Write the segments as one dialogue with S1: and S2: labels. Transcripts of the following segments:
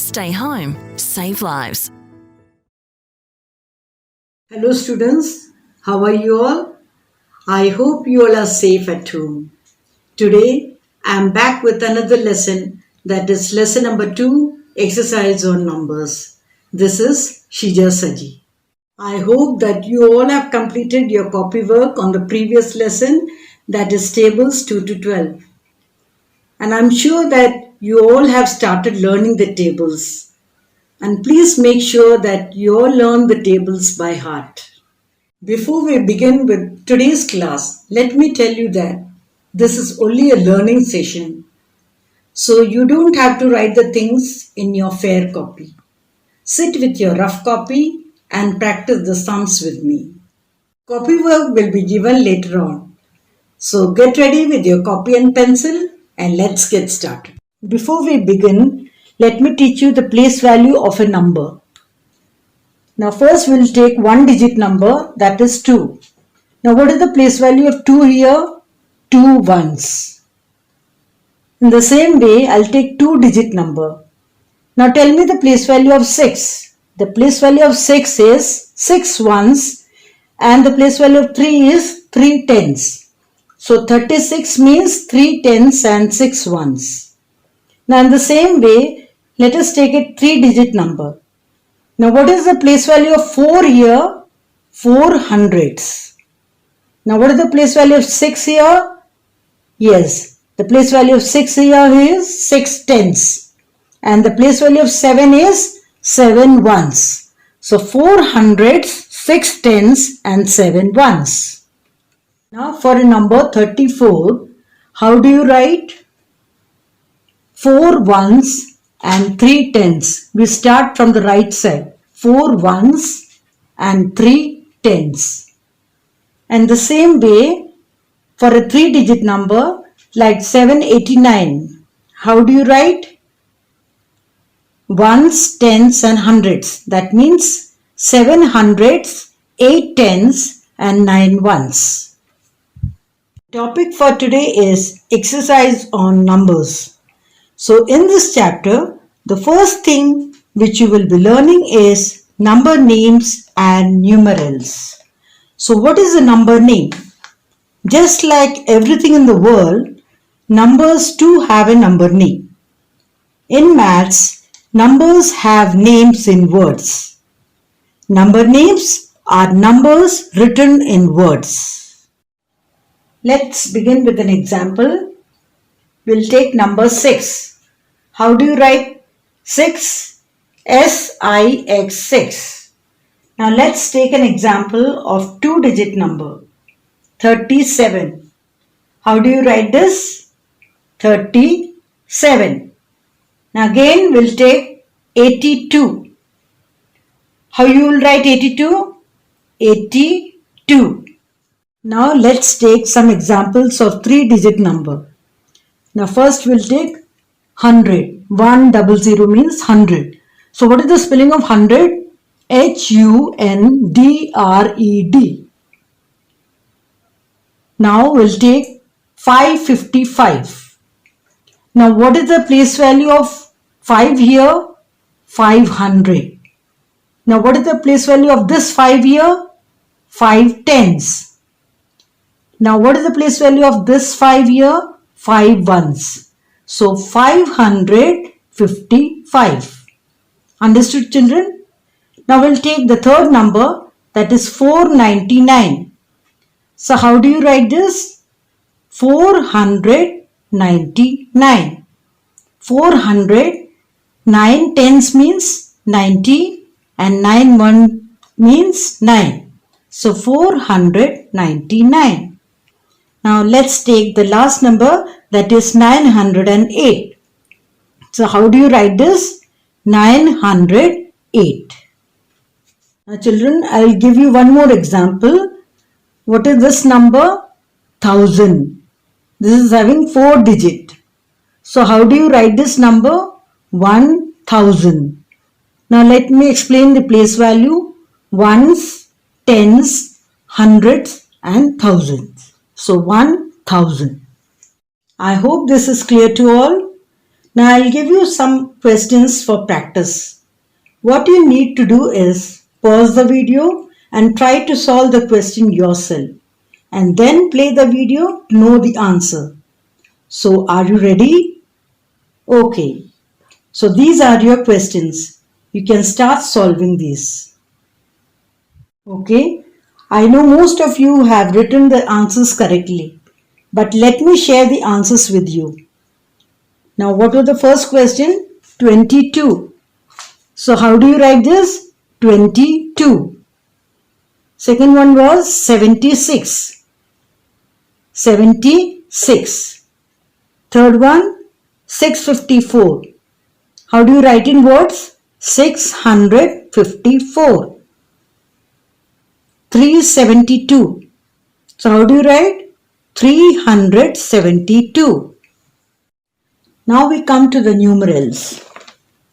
S1: Stay home, save lives.
S2: Hello students, how are you all? I hope you all are safe at home. Today I am back with another lesson, that is lesson number 2, exercise on numbers. This is Shija Saji. I hope that you all have completed your copy work on the previous lesson, that is tables 2 to 12. And I am sure that you all have started learning the tables. And please make sure that you all learn the tables by heart. Before we begin with today's class, let me tell you that this is only a learning session. So you don't have to write the things in your fair copy. Sit with your rough copy and practice the sums with me. Copy work will be given later on. So get ready with your copy and pencil and let's get started. Before we begin, let me teach you the place value of a number. Now first we'll take one digit number, that is 2. Now what is the place value of 2 here? 2 ones. In the same way, I'll take 2 digit number. Now tell me the place value of 6. The place value of 6 is 6 ones and the place value of 3 is 3 tens. So 36 means 3 tens and 6 ones. Now in the same way, let us take a 3 digit number. Now what is the place value of 4 here? 4 hundreds. Now what is the place value of 6 here? Yes, the place value of 6 here is 6 tens. And the place value of 7 is 7 ones. So 4 hundreds, 6 tens and 7 ones. Now for a number 34, how do you write? 4 ones and 3 tens. We start from the right side. 4 ones and 3 tens. And the same way for a 3 digit number like 789. How do you write? Ones, tens and hundreds. That means 7 hundreds, 8 tens and 9 ones. Topic for today is exercise on numbers. So in this chapter, the first thing which you will be learning is number names and numerals. So what is a number name? Just like everything in the world, numbers too have a number name. In maths, numbers have names in words. Number names are numbers written in words. Let's begin with an example. We'll take number 6. How do you write 6? S-I-X 6. Now let's take an example of 2 digit number. 37. How do you write this? 37. Now again we'll take 82. How you will write 82? 82. Now let's take some examples of 3 digit number. Now first we'll take 100. 100 means 100. So what is the spelling of 100? H-U-N-D-R-E-D. Now we'll take 555. Now what is the place value of 5 here? 500. Now what is the place value of this 5 here? 5 tens. Now what is the place value of this 5 here? 5 ones. So 555. Understood, children? Now we'll take the third number, that is 499. So how do you write this? 499. 400, 9 tens means 90 and 9 1 means 9. So 499. Now let's take the last number, that is 908. So how do you write this? 908. Now children, I will give you one more example. What is this number? 1000. This is having 4 digit. So how do you write this number? 1000. Now let me explain the place value. Ones, tens, hundreds and thousands. So 1000. I hope this is clear to all. Now I'll give you some questions for practice. What you need to do is pause the video and try to solve the question yourself, and then play the video to know the answer. So are you ready? Okay. So these are your questions. You can start solving these. Okay. I know most of you have written the answers correctly, but let me share the answers with you. Now what was the first question? 22. So how do you write this? 22. Second one was 76. 76. Third one, 654. How do you write in words? 654. 372. So how do you write? 372. Now we come to the numerals.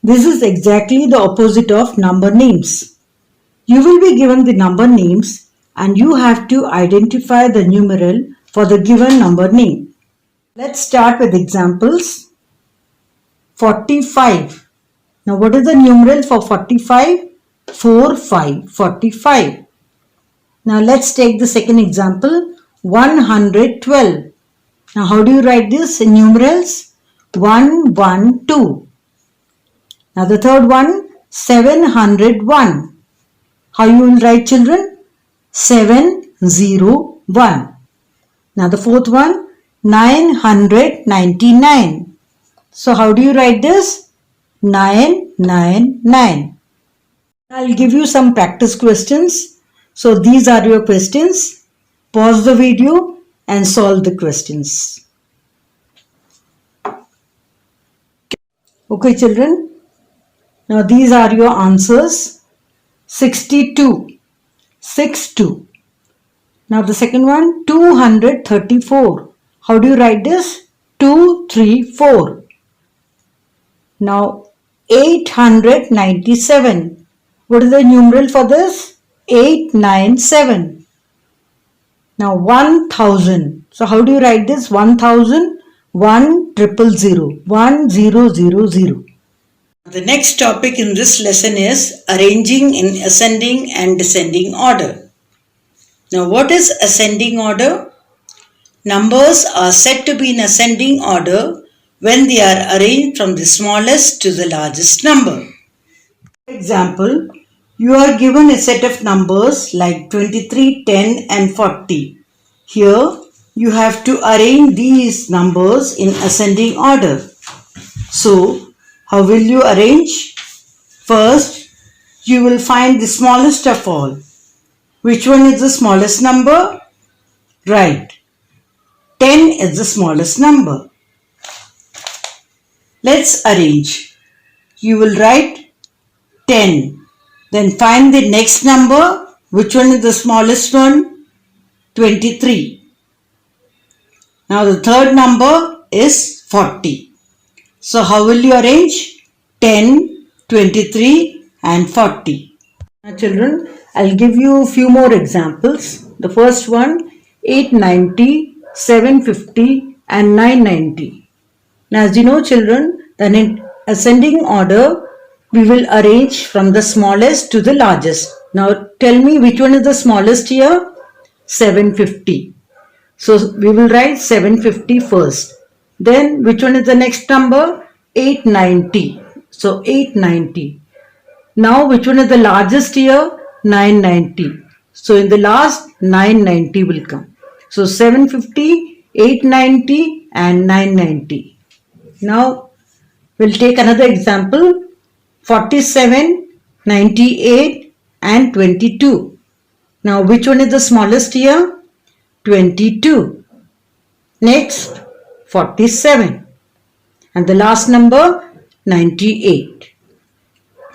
S2: This is exactly the opposite of number names. You will be given the number names and you have to identify the numeral for the given number name. Let's start with examples. 45. Now what is the numeral for 45? 45. 45. Now let's take the second example. 112. Now how do you write this in numerals? 112. Now the third one, 701. How you will write, children? 701. Now the fourth one, 999. So how do you write this? 999. I'll give you some practice questions. So these are your questions. Pause the video and solve the questions. Okay, children. Now these are your answers. 62. 62. Now the second one, 234. How do you write this? 234. Now 897. What is the numeral for this? 897. Now 1000. So how do you write this? 1000. 1000. 1000. The next topic in this lesson is arranging in ascending and descending order. Now what is ascending order? Numbers are said to be in ascending order when they are arranged from the smallest to the largest number. For example, you are given a set of numbers like 23, 10 and 40. Here you have to arrange these numbers in ascending order. So how will you arrange? First, you will find the smallest of all. Which one is the smallest number? Right. 10 is the smallest number. Let's arrange. You will write 10. Then find the next number. Which one is the smallest one? 23. Now the third number is 40. So how will you arrange? 10, 23 and 40. Now children, I'll give you a few more examples. The first one, 890, 750 and 990. Now as you know children, then in ascending order, we will arrange from the smallest to the largest. Now tell me which one is the smallest here? 750. So we will write 750 first. Then which one is the next number? 890. So 890. Now which one is the largest here? 990. So in the last 990 will come. So 750, 890 and 990. Now we'll take another example. 47, 98 and 22. Now which one is the smallest here? 22. Next 47. And the last number 98.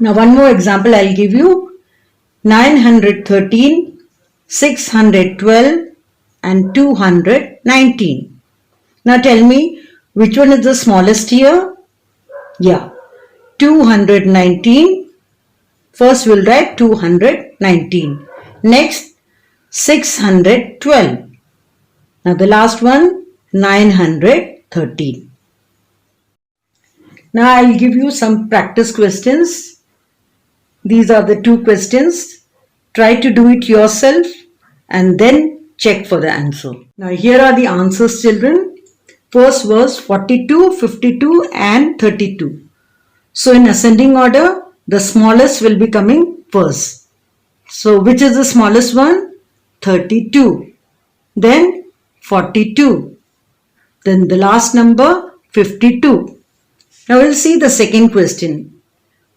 S2: Now one more example I'll give you. 913, 612 and 219. Now tell me which one is the smallest here? Yeah, 219. First we'll write 219. Next 612. Now the last one 913. Now I'll give you some practice questions. These are the two questions. Try to do it yourself and then check for the answer. Now here are the answers, children. First was 42, 52 and 32. So in ascending order, the smallest will be coming first. So which is the smallest one? 32. Then 42. Then the last number 52. Now we'll see the second question.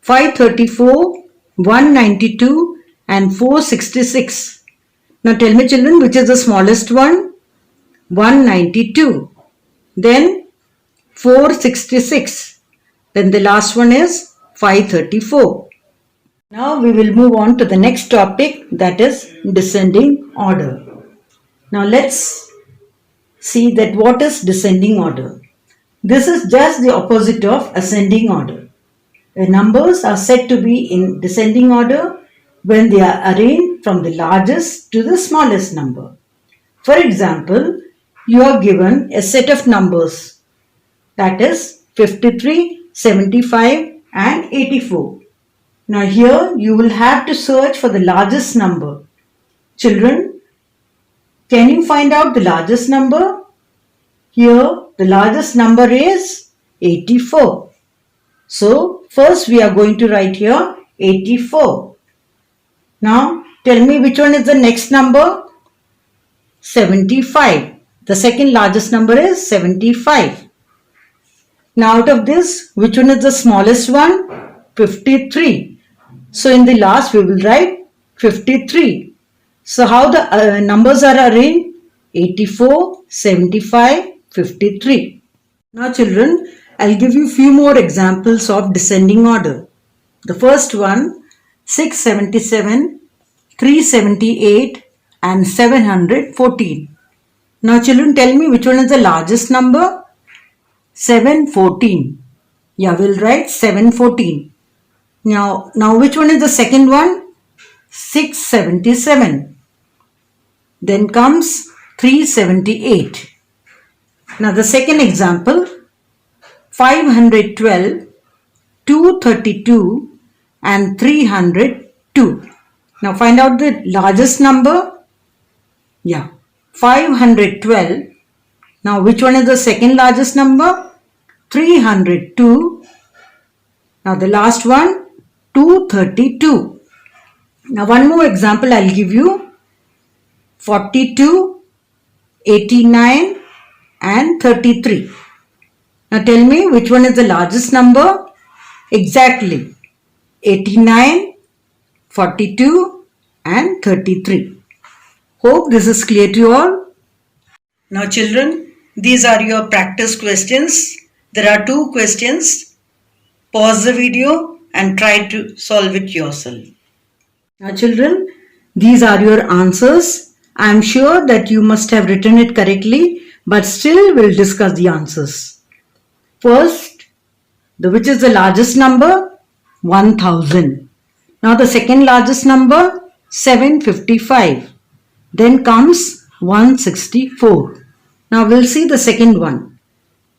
S2: 534, 192 and 466. Now tell me, children, which is the smallest one? 192. Then 466. Then the last one is 534. Now we will move on to the next topic, that is descending order. Now let's see that what is descending order. This is just the opposite of ascending order. The numbers are said to be in descending order when they are arranged from the largest to the smallest number. For example, you are given a set of numbers, that is 53, 75 and 84. Now here you will have to search for the largest number. Children, can you find out the largest number? Here the largest number is 84. So first we are going to write here 84. Now tell me which one is the next number? 75. The second largest number is 75. Now out of this, which one is the smallest one? 53. So in the last we will write 53. So how the numbers are arranged? 84, 75, 53. Now children, I'll give you few more examples of descending order. The first one, 677, 378 and 714. Now children, tell me which one is the largest number? 714. Yeah, we'll write 714. Now which one is the second one? 677. Then comes 378. Now the second example, 512, 232 and 302. Now find out the largest number. Yeah, 512. Now which one is the second largest number? 302. Now the last one, 232. Now one more example I'll give you. 42, 89 and 33. Now tell me which one is the largest number? Exactly. 89, 42 and 33. Hope this is clear to you all. Now children, these are your practice questions. There are two questions. Pause the video and try to solve it yourself. Now children, these are your answers. I am sure that you must have written it correctly, but still we'll discuss the answers. First, which is the largest number? 1000. Now the second largest number? 755. Then comes 164. Now we'll see the second one.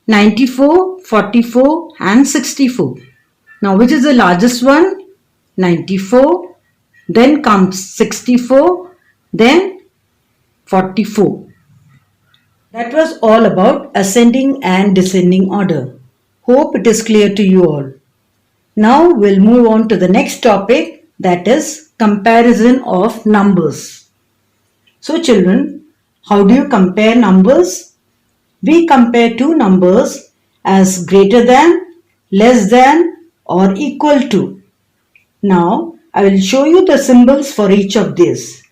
S2: 94, 44 and 64. Now which is the largest one? 94. Then comes 64. Then 44. That was all about ascending and descending order. Hope it is clear to you all. Now we'll move on to the next topic, that is comparison of numbers. So children, how do you compare numbers? We compare two numbers as greater than, less than or equal to. Now I will show you the symbols for each of these.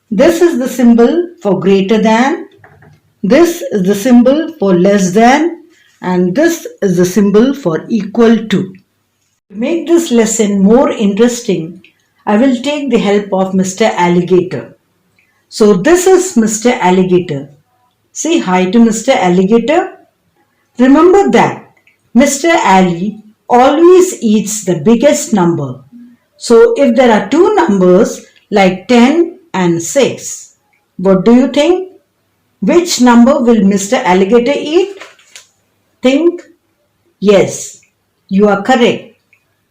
S2: This is the symbol for greater than, this is the symbol for less than, and this is the symbol for equal to. To make this lesson more interesting, I will take the help of Mr. Alligator. So this is Mr. Alligator. Say hi to Mr. Alligator. Remember that Mr. Alli always eats the biggest number. So if there are two numbers like 10 and 6, what do you think? Which number will Mr. Alligator eat? Think. Yes, You are correct.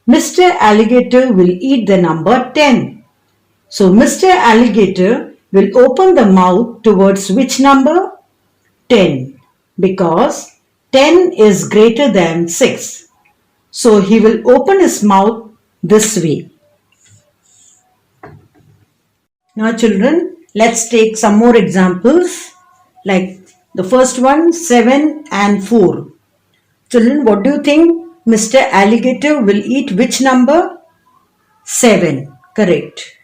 S2: Mr. Alligator will eat the number 10. So Mr. Alligator will open the mouth towards which number? 10. Because 10 is greater than 6. So he will open his mouth this way. Now children, let's take some more examples. Like the first one, 7 and 4. Children, what do you think? Mr. Alligator will eat which number? 7. Correct.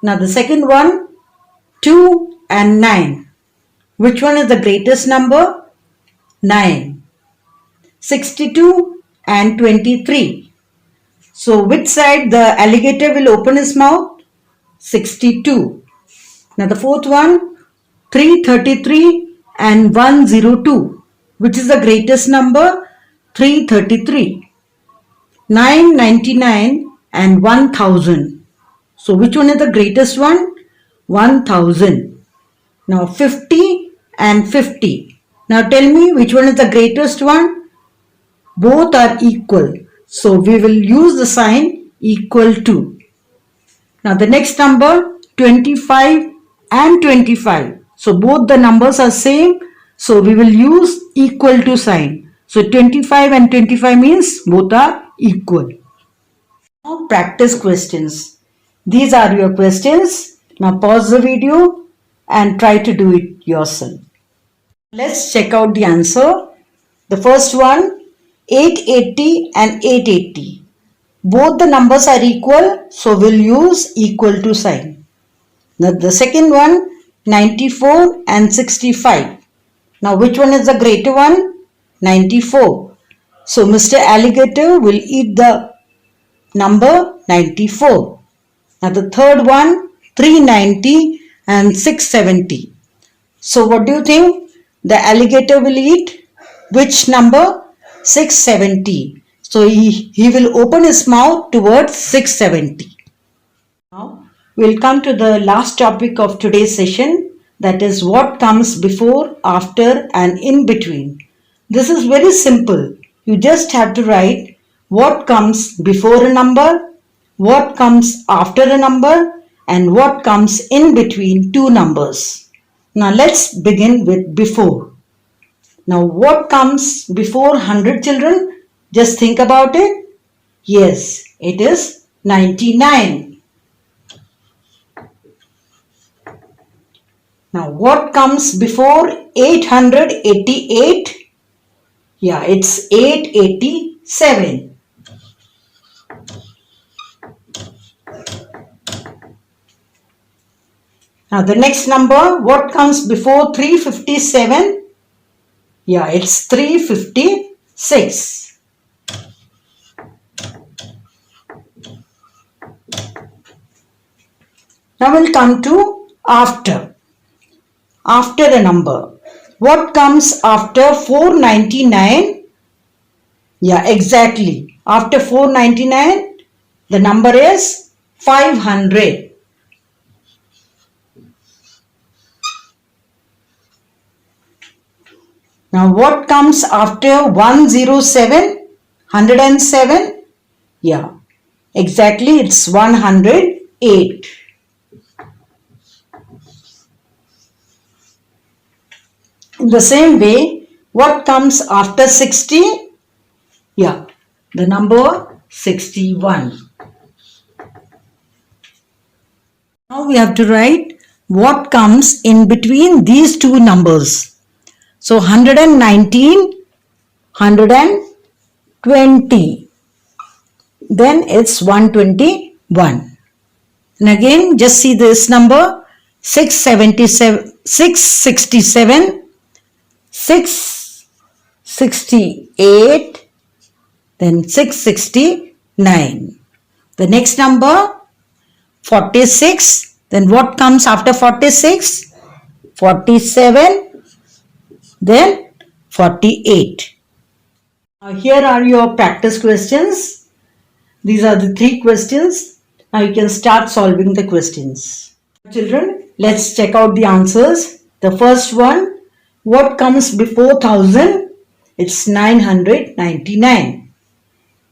S2: Now the second one, 2 and 9. Which one is the greatest number? 9. 62 and 23. So which side the alligator will open his mouth? 62. Now the fourth one, 333 and 102. Which is the greatest number? 333. 999 and 1000. So which one is the greatest one? 1000. Now 50 and 50. Now tell me which one is the greatest one? Both are equal. So we will use the sign equal to. Now the next number 25 and 25. So both the numbers are same. So we will use equal to sign. So 25 and 25 means both are equal. Now practice questions. These are your questions. Now pause the video and try to do it yourself. Let's check out the answer. The first one, 880 and 880. Both the numbers are equal, so we'll use equal to sign. Now the second one, 94 and 65. Now which one is the greater one? 94. So Mr. Alligator will eat the number 94. Now the third one, 390 and 670. So what do you think? The alligator will eat which number? 670. So he will open his mouth towards 670. Now we'll come to the last topic of today's session, that is what comes before, after and in between. This is very simple. You just have to write what comes before a number, what comes after a number and what comes in between two numbers. Now let's begin with before. Now what comes before 100 children? Just think about it. Yes, it is 99. Now what comes before 888? Yeah, it's 887. Now the next number, what comes before 357? Yeah, it's 356. Now we'll come to after. After a number. What comes after 499? Yeah, exactly. After 499, the number is 500. Now what comes after 107? 107? Yeah, exactly, it's 108. In the same way, what comes after 60? Yeah, the number 61. Now we have to write what comes in between these two numbers. So 119, 120. Then it's 121. And again, just see this number 677, 667, 668, then 669. The next number 46. Then what comes after 46? 47, then 48. Now here are your practice questions. These are the 3 questions. Now you can start solving the questions. Children, let's check out the answers. The first one, what comes before 1000? It's 999.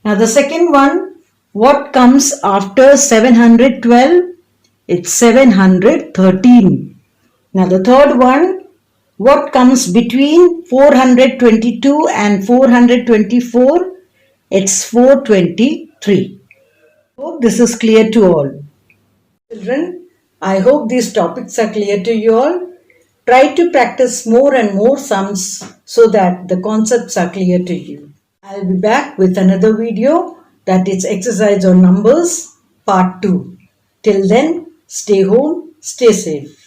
S2: Now the second one, what comes after 712? It's 713. Now the third one, what comes between 422 and 424? It's 423. Hope this is clear to all. Children, I hope these topics are clear to you all. Try to practice more and more sums so that the concepts are clear to you. I'll be back with another video, that is exercise on numbers part 2. Till then, stay home, stay safe.